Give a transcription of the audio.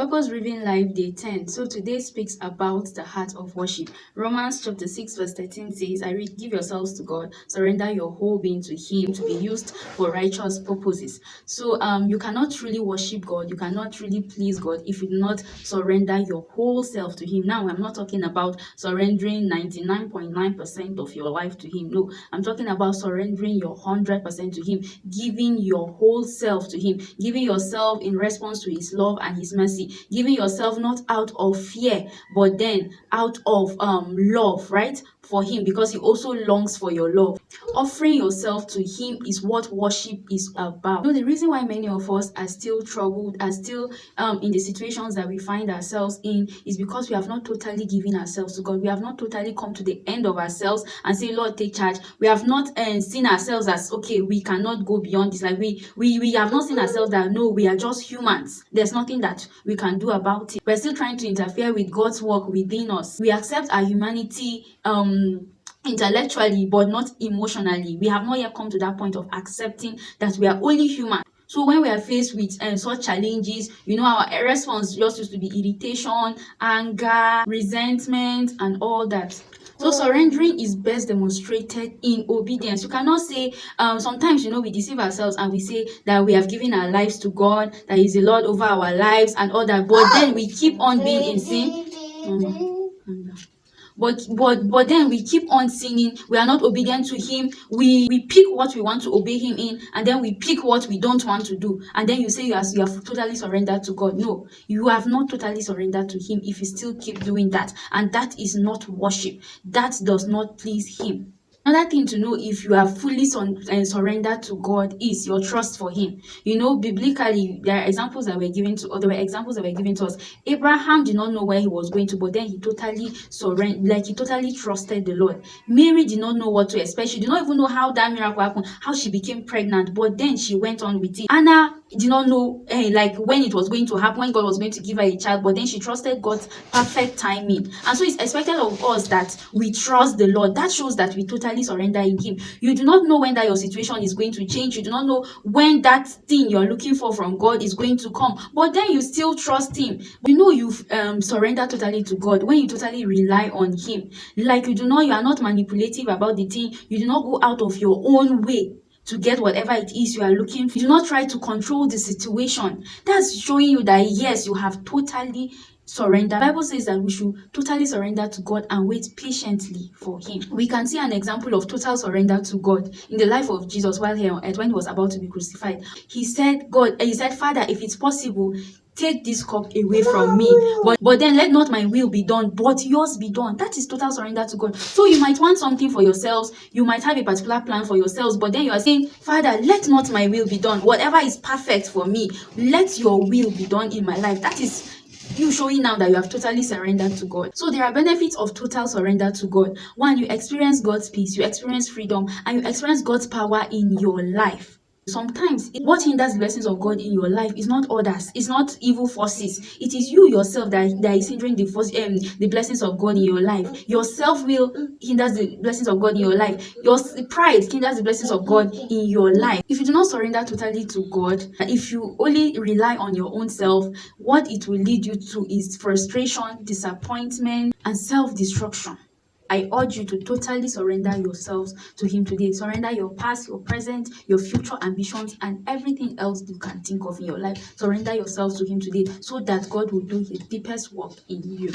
Purpose Driven Life Day 10. So today speaks about the heart of worship. Romans chapter 6 verse 13 says, I read, give yourselves to God, surrender your whole being to Him to be used for righteous purposes. So you cannot truly worship God, you cannot really please God if you do not surrender your whole self to Him. Now, I'm not talking about surrendering 99.9% of your life to Him. No, I'm talking about surrendering your 100% to Him, giving your whole self to Him, giving yourself in response to His love and His mercy, giving yourself not out of fear, but then out of love, right? For Him, because He also longs for your love. Offering yourself to Him is what worship is about. The reason why many of us are still troubled, are still in the situations that we find ourselves in, is because we have not totally given ourselves to God. We have not totally come to the end of ourselves and say, Lord, take charge. We have not seen ourselves as, okay, we cannot go beyond this. Like we have not seen ourselves that, no, we are just humans. There's nothing that we can do about it. We're still trying to interfere with God's work within us. We accept our humanity intellectually, but not emotionally. We have not yet come to that point of accepting that we are only human. So when we are faced with such challenges, our response just used to be irritation, anger, resentment, and all that. So surrendering is best demonstrated in obedience. You cannot say, sometimes, we deceive ourselves and we say that we have given our lives to God, that He's the Lord over our lives and all that, but then we keep on being in sin. But then we keep on sinning. We are not obedient to Him. We pick what we want to obey Him in, and then we pick what we don't want to do. And then you say you have totally surrendered to God. No, you have not totally surrendered to Him if you still keep doing that. And that is not worship. That does not please Him. Another thing to know if you are fully surrendered to God is your trust for Him. Biblically, there were examples that were given to us. Abraham did not know where he was going to, but then he totally surrendered, he totally trusted the Lord. Mary did not know what to expect. She did not even know how that miracle happened, how she became pregnant, but then she went on with it. Anna did not know when it was going to happen, when God was going to give her a child, but then she trusted God's perfect timing. And so it's expected of us that we trust the Lord. That shows that we totally surrender in Him. You do not know when that your situation is going to change. You do not know when that thing you're looking for from God is going to come, but then you still trust Him. You've surrendered totally to God when you totally rely on Him. You are not manipulative about the thing. You do not go out of your own way to get whatever it is you are looking for. You do not try to control the situation. That's showing you that yes, you have totally surrender. The Bible says that we should totally surrender to God and wait patiently for Him. We can see an example of total surrender to God in the life of Jesus while here on earth when He was about to be crucified. He said, Father, if it's possible, take this cup away from me, but then let not my will be done, but yours be done. That is total surrender to God. So you might want something for yourselves, you might have a particular plan for yourselves, but then you are saying, Father, let not my will be done. Whatever is perfect for me, let your will be done in my life. That is you showing now that you have totally surrendered to God. So there are benefits of total surrender to God. One, you experience God's peace, you experience freedom, and you experience God's power in your life. Sometimes what hinders the blessings of God in your life is not others, it's not evil forces. It is you yourself that is hindering the blessings of God in your life. Your self-will hinders the blessings of God in your life. Your pride hinders the blessings of God in your life. If you do not surrender totally to God, if you only rely on your own self, what it will lead you to is frustration, disappointment, and self-destruction. I urge you to totally surrender yourselves to Him today. Surrender your past, your present, your future ambitions, and everything else you can think of in your life. Surrender yourselves to Him today so that God will do His deepest work in you.